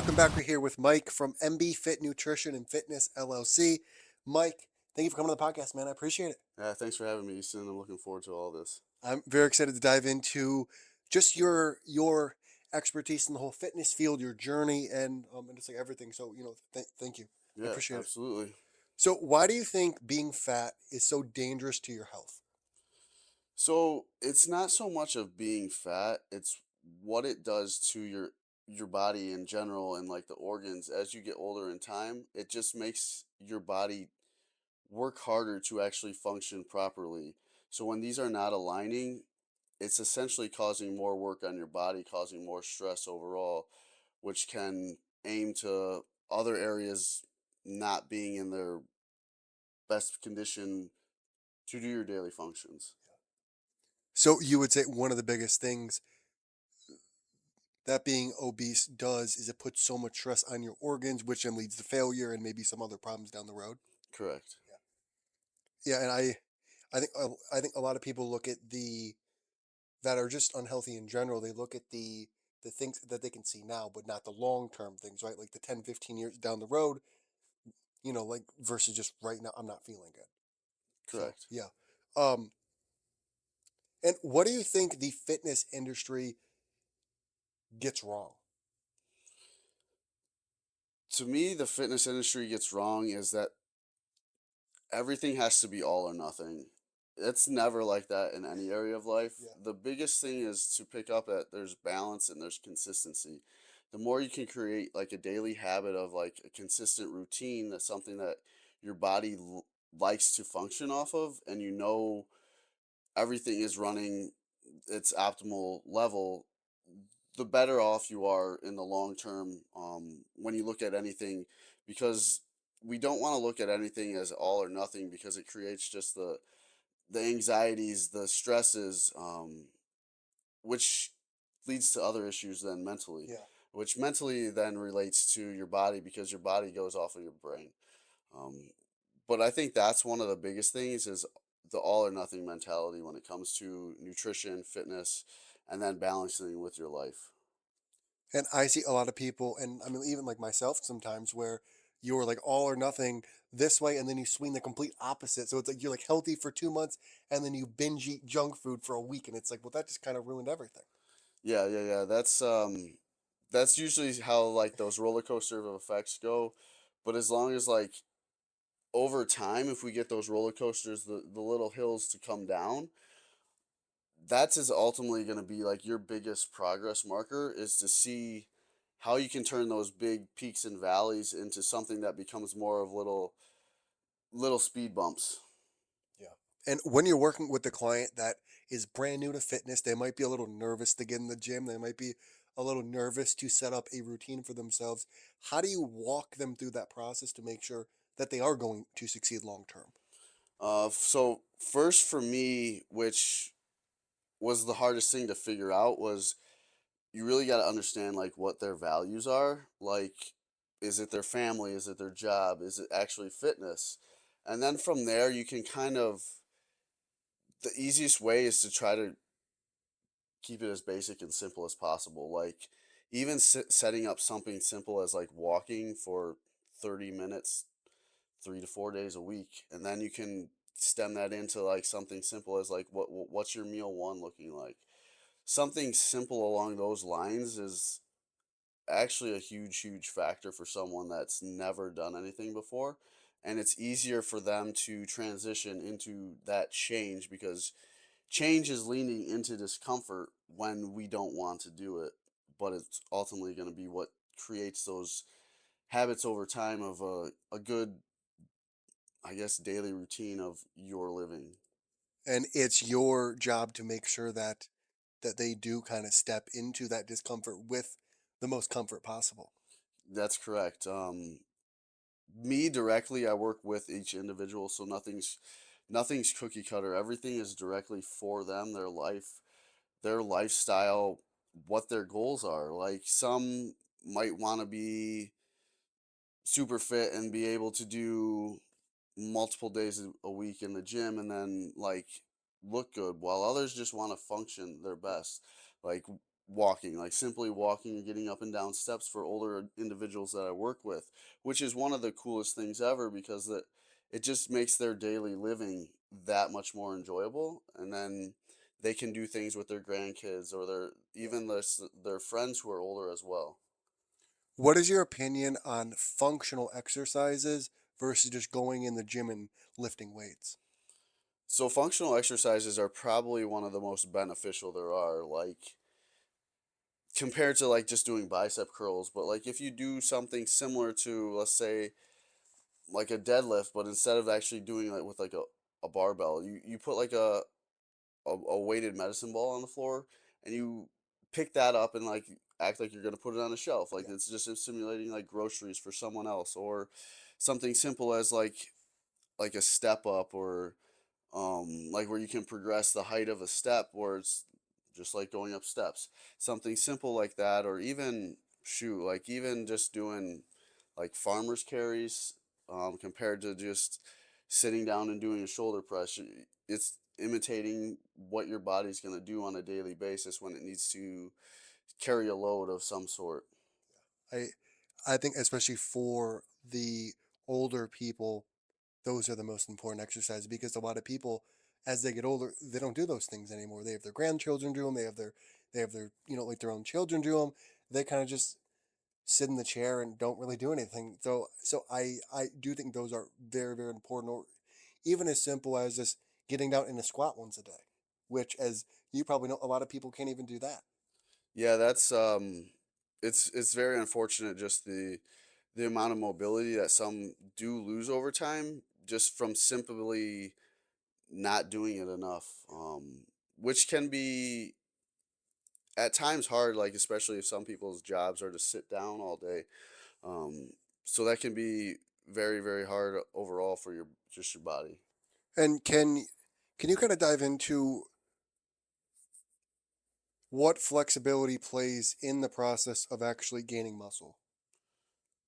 welcome back. We're here with Mike from MBFit Nutrition and Fitness LLC. Mike, thank you for coming to the podcast, man. I appreciate it. Thanks for having me, Easton. I'm looking forward to all this. I'm very excited to dive into just your expertise in the whole fitness field, your journey, and just like everything. So thank you. I Yeah, appreciate it. absolutely. So, why do you think being fat is so dangerous to your health? So it's not so much of being fat; it's what it does to your body in general and like the organs as you get older in time. It just makes your body work harder to actually function properly. So when these are not aligning, it's essentially causing more work on your body, causing more stress overall, which can aim to other areas not being in their best condition to do your daily functions. So, you would say one of the biggest things that being obese does is it puts so much stress on your organs, which then leads to failure and maybe some other problems down the road. Correct. Yeah, and I think a lot of people look at the that are just unhealthy in general. They look at the things that they can see now, but not the long term things, right? Like the 10, 15 years down the road, like versus just right now. I'm not feeling good. So Correct. yeah. Um, and what do you think the fitness industry gets wrong? To me, the fitness industry gets wrong is that everything has to be all or nothing. It's never like that in any area of life. Yeah. The biggest thing is to pick up that there's balance and there's consistency. The more you can create like a daily habit of like a consistent routine, that's something that your body likes to function off of, and everything is running its optimal level, the better off you are in the long term, when you look at anything, because we don't want to look at anything as all or nothing because it creates just the anxieties, the stresses, which leads to other issues then mentally, Yeah. which mentally then relates to your body because your body goes off of your brain. Um, but I think that's one of the biggest things is the all or nothing mentality when it comes to nutrition, fitness, and then balancing with your life. And I see a lot of people, and I mean, even like myself sometimes, where you're like all or nothing this way, and then you swing the complete opposite. So it's like you're like healthy for 2 months, and then you binge eat junk food for a week, and it's like, well, that just kind of ruined everything. Yeah. That's usually how like those roller coaster of effects go. But as long as like over time, if we get those roller coasters, the little hills to come down, that's is ultimately going to be like your biggest progress marker is to see how you can turn those big peaks and valleys into something that becomes more of little speed bumps. Yeah. And when you're working with the client that is brand new to fitness, they might be a little nervous to get in the gym. They might be a little nervous to set up a routine for themselves. How do you walk them through that process to make sure that they are going to succeed long term? So first for me, which was the hardest thing to figure out, was you really got to understand like what their values are. Like, is it their family? Is it their job? Is it actually fitness? And then from there, you can the easiest way is to try to keep it as basic and simple as possible. Like, even setting up something simple as like walking for 30 minutes, 3 to 4 days a week. And then you can stem that into like something simple as like, what's your meal one looking like? Something simple along those lines is actually a huge factor for someone that's never done anything before, and it's easier for them to transition into that change because change is leaning into discomfort when we don't want to do it, but it's ultimately going to be what creates those habits over time of a good, I guess, daily routine of your living. And it's your job to make sure that they do kind of step into that discomfort with the most comfort possible. That's correct. Me directly, I work with each individual, so nothing's cookie cutter. Everything is directly for them, their life, their lifestyle, what their goals are. Like some might want to be super fit and be able to do multiple days a week in the gym and then like look good, while others just want to function their Yeah. best. Like walking, like simply walking and getting up and down steps for older individuals that I work with, which is one of the coolest things ever because it just makes their daily living that much more enjoyable. And then they can do things with their grandkids or Yeah. even their friends who are older as well. What is your opinion on functional exercises versus just going in the gym and lifting weights? So functional exercises are probably one of the most beneficial there are, like compared to like just doing bicep curls, but like if you do something similar to, let's say, like a deadlift, but instead of actually doing it with like a barbell, you put like a weighted medicine ball on the floor and you pick that up and like act like you're gonna put it on a shelf. Like Yeah. it's just simulating like groceries for someone else, or something simple as like a step up, or like where you can progress the height of a step where it's just like going up steps, something simple like that, or even shoot, like even just doing like farmers carries, compared to just sitting down and doing a shoulder press. It's imitating what your body's going to do on a daily basis when it needs to carry a load of some sort. I I think especially for the older people, those are the most important exercises because a lot of people as they get older, they don't do those things anymore. They have their grandchildren do them, they have their like their own children do them. They kind of just sit in the chair and don't really do anything. So I do think those are very very important, or even as simple as just getting down in a squat once a day, which as you probably know, a lot of people can't even do that. Yeah, that's it's very unfortunate just the amount of mobility that some do lose over time just from simply not doing it enough. Which can be at times hard, like especially if some people's jobs are to sit down all day. Um, so that can be very, very hard overall for your just your body. And can you kind of dive into what flexibility plays in the process of actually gaining muscle?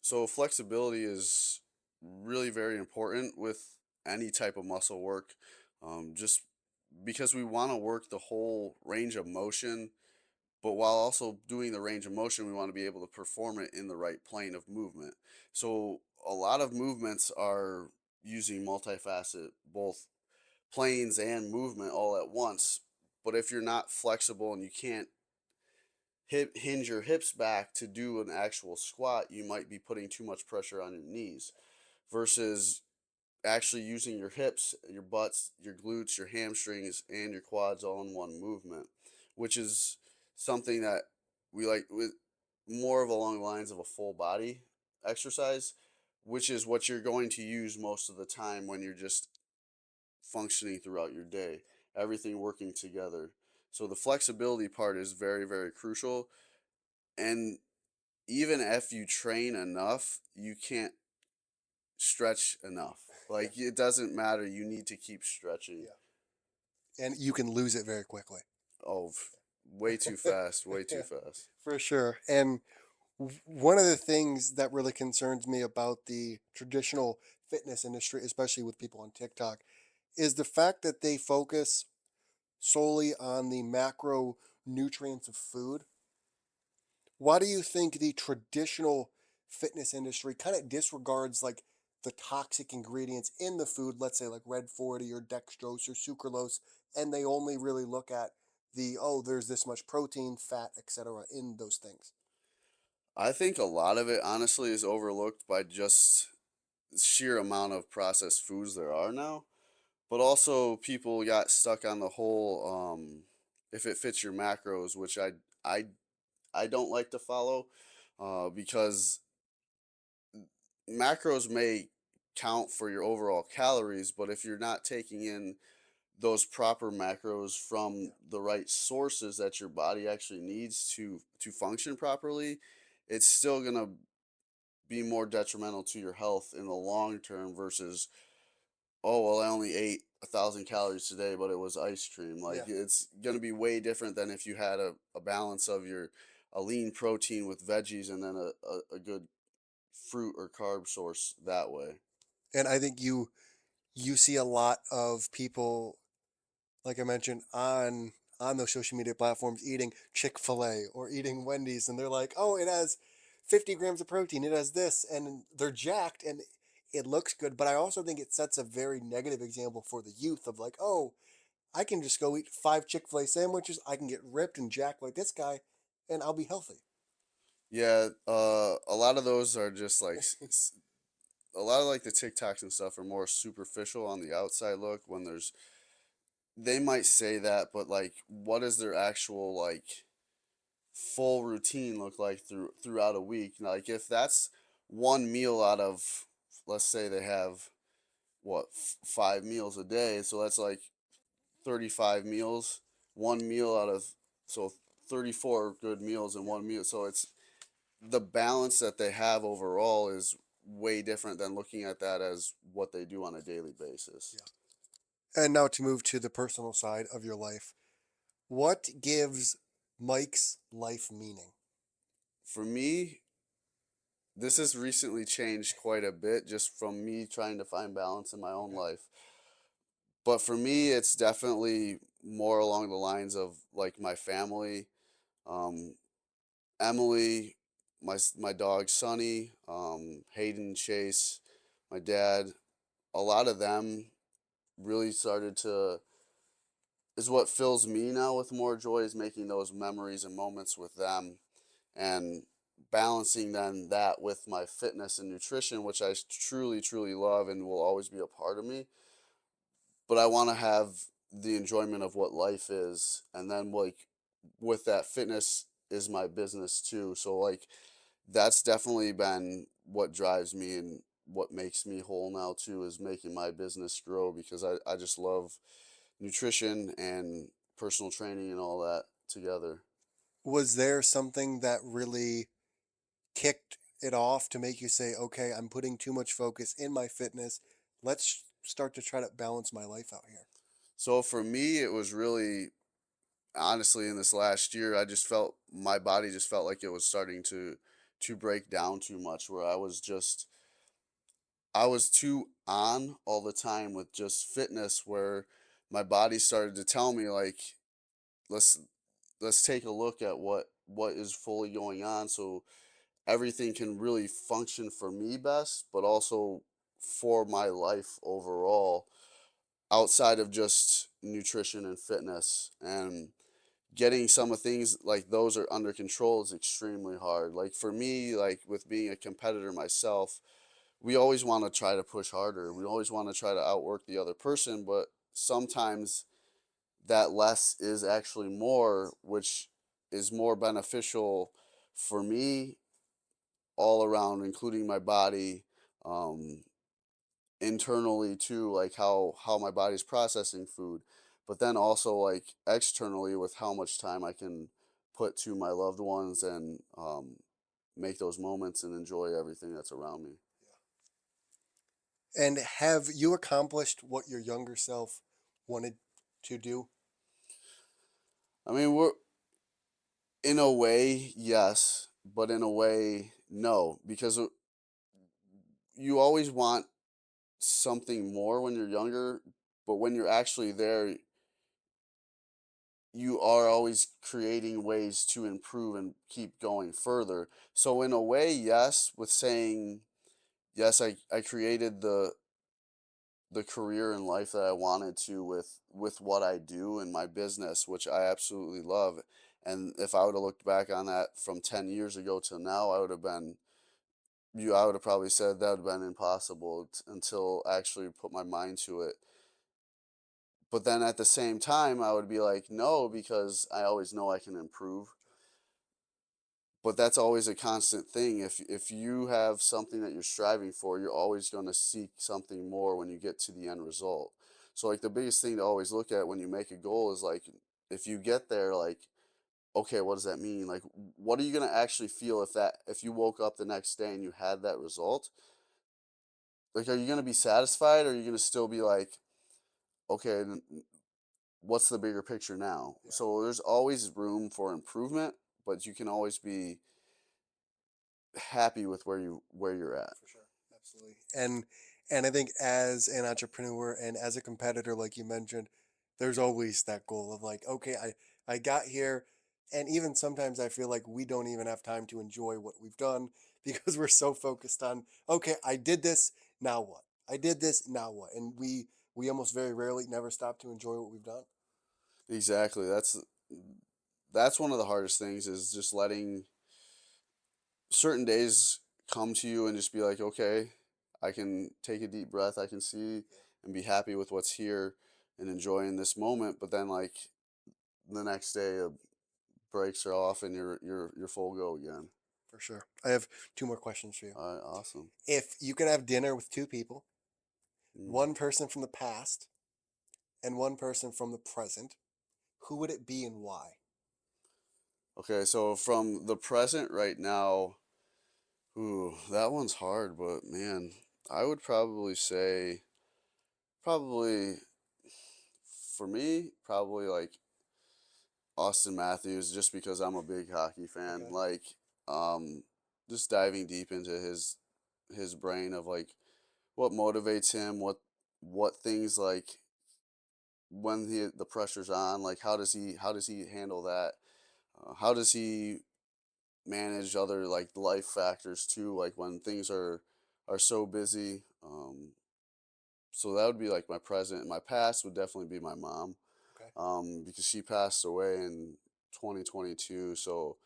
So flexibility is really very important with any type of muscle work, just because we want to work the whole range of motion, but while also doing the range of motion, we want to be able to perform it in the right plane of movement. So a lot of movements are using multifaceted, both planes and movement all at once. But if you're not flexible and you can't hinge your hips back to do an actual squat, you might be putting too much pressure on your knees versus actually using your hips, your butts, your glutes, your hamstrings, and your quads all in one movement, which is something that we like with more of along the lines of a full body exercise, which is what you're going to use most of the time when you're just functioning throughout your day, everything working together. So the flexibility part is very, very crucial. And even if you train enough, you can't stretch enough. Yeah, Like it doesn't matter. You need to keep stretching. yeah, and you can lose it very quickly. Oh, way too fast, way too Yeah, fast. for sure. And one of the things that really concerns me about the traditional fitness industry, especially with people on TikTok, is the fact that they focus solely on the macronutrients of food. Why do you think the traditional fitness industry kind of disregards like the toxic ingredients in the food, let's say like red 40 or dextrose or sucralose, and they only really look at the there's this much protein, fat, etc. in those things? I think a lot of it honestly is overlooked by just sheer amount of processed foods there are now. But also people got stuck on the whole if it fits your macros, which I I don't like to follow, because macros may count for your overall calories, but if you're not taking in those proper macros Yeah, from the right sources that your body actually needs to function properly, it's still gonna be more detrimental to your health in the long term versus, oh well, I only ate 1,000 calories today, but it was ice cream. Like yeah. it's gonna be way different than if you had a balance of your a lean protein with veggies and then a good fruit or carb source that way. And I think you see a lot of people, like I mentioned, on on those social media platforms eating Chick-fil-A or eating Wendy's, and they're like, oh, it has 50 grams of protein, it has this, and they're jacked, and it looks good. But I also think it sets a very negative example for the youth of like, oh, I can just go eat 5 Chick-fil-A sandwiches, I can get ripped and jacked like this guy, and I'll be healthy. Yeah, a lot of those are just like a lot of like the TikToks and stuff are more superficial on the outside look when there's they might say that, but like what is their actual like full routine look like throughout a week? Like if that's one meal out of, let's say they have what 5 meals a day, so that's like 35 meals, one meal out of, so 34 good meals in Yeah, one meal. So it's the balance that they have overall is way different than looking at that as what they do on a daily basis. yeah. And now to move to the personal side of your life, what gives Mike's life meaning? For me, this has recently changed quite a bit just from me trying to find balance in my own Okay. life. But for me, it's definitely more along the lines of like my family, um, Emily, my dog Sonny, Hayden, Chase, my dad. A lot of them really started to is what fills me now with more joy is making those memories and moments with them and balancing then that with my fitness and nutrition, which I truly, truly love and will always be a part of me. But I want to have the enjoyment of what life is. And then, like, with that, fitness is my business too. So, like, that's definitely been what drives me and what makes me whole now too is making my business grow because I just love nutrition and personal training and all that together. Was there something that really kicked it off to make you say, okay, I'm putting too much focus in my fitness. Let's start to try to balance my life out here? So for me, it was really honestly in this last year, I just felt my body just felt like it was starting to break down too much where I was too on all the time with just fitness where my body started to tell me like let's let's take a look at what is fully going on so everything can really function for me best, but also for my life overall outside of just nutrition and fitness. And getting some of things like those are under control is extremely hard. Like for me, like with being a competitor myself, we always want to try to push harder. We always want to try to outwork the other person, but sometimes that less is actually more, which is more beneficial for me all around, including my body, um, internally too, like how my body's processing food, but then also like externally with how much time I can put to my loved ones and make those moments and enjoy everything that's around me. And have you accomplished what your younger self wanted to do? I mean, we're in a way, yes, but in a way, no, because you always want something more when you're younger, but when you're actually there, you are always creating ways to improve and keep going further. So in a way, yes, with saying yes, I created the career and life that I wanted to with what I do in my business, which I absolutely love. And if I would have looked back on that from 10 years ago to now, I would have probably said that would have been impossible until I actually put my mind to it. But then at the same time, I would be like, no, because I always know I can improve. But that's always a constant thing. If you have something that you're striving for, you're always going to seek something more when you get to the end result. So like the biggest thing to always look at when you make a goal is like if you get there, like okay, what does that mean? Like what are you going to actually feel if you woke up the next day and you had that result? Like are you going to be satisfied or are you going to still be like okay, what's the bigger picture now? Yeah, So there's always room for improvement, but you can always be happy with where you're at. for sure. Absolutely. And I think as an entrepreneur and as a competitor, like you mentioned, there's always that goal of like, okay, I got here, and even sometimes I feel like we don't even have time to enjoy what we've done because we're so focused on, okay, I did this, now what? I did this, now what? And we almost very rarely never stop to enjoy what we've done. Exactly. That's one of the hardest things is just letting certain days come to you and just be like, okay, I can take a deep breath, I can see Yeah, and be happy with what's here and enjoying this moment. But then like the next day, brakes are off and you're full go again. for sure. I have two more questions for you. All right, awesome. If you could have dinner with two people, Mm. one person from the past and one person from the present, who would it be and why? Okay, so from the present right now, ooh, that one's hard, but man, I would probably say probably for me, probably like Austin Matthews, just because I'm a big hockey fan. Okay. Like, um, just diving deep into his brain of like what motivates him, what things like when the pressure's on, like how does he handle that? How does he manage other like life factors too, like when things are so busy. So that would be like my present. My past would definitely be my mom, Okay. because she passed away in 2022. So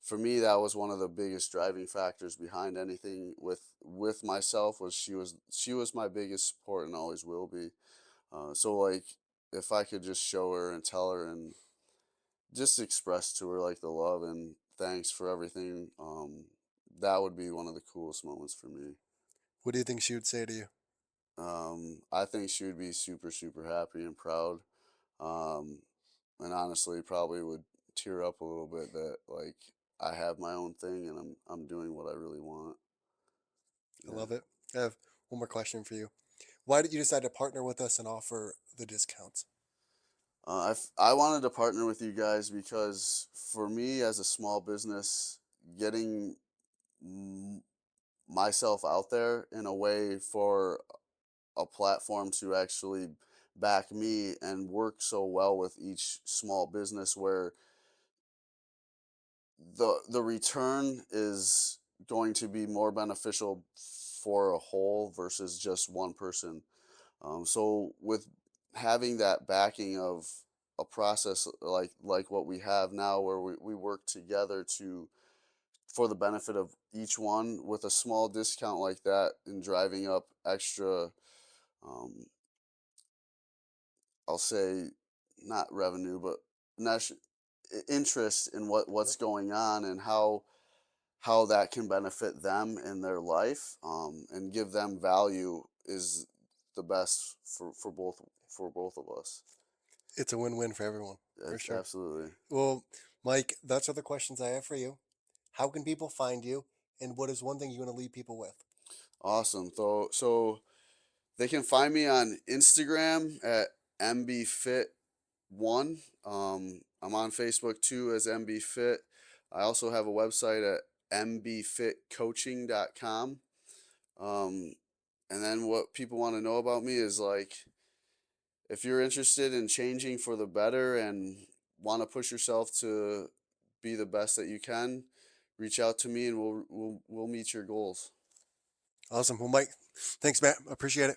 for me, that was one of the biggest driving factors behind anything with myself. Was she was my biggest support and always will be. So like if I could just show her and tell her and just express to her like the love and thanks for everything, that would be one of the coolest moments for me. What do you think she would say to you? I think she would be super, super happy and proud. Um, and honestly, probably would tear up a little bit that like I have my own thing and I'm doing what I really want. I Yeah. love it. I have one more question for you. Why did you decide to partner with us and offer the discounts? I wanted to partner with you guys because for me as a small business, getting m- myself out there in a way for a platform to actually back me and work so well with each small business where the return is going to be more beneficial for a whole versus just one person. So with having that backing of a process like what we have now where we work together to for the benefit of each one with a small discount like that and driving up extra, um, I'll say not revenue, but nat- interest in what's Yep. going on and how that can benefit them in their life, and give them value is the best for both of us. It's a win-win for everyone, for sure. Absolutely. Well, Mike, that's all the questions I have for you. How can people find you? And what is one thing you want to leave people with? Awesome. So they can find me on Instagram at MBFit1. I'm on Facebook too as MBFit. I also have a website at mbfitcoaching.com. Um, and then what people want to know about me is like if you're interested in changing for the better and want to push yourself to be the best that you can, reach out to me and we'll meet your goals. Awesome. Well, Mike, thanks, Matt. Appreciate it.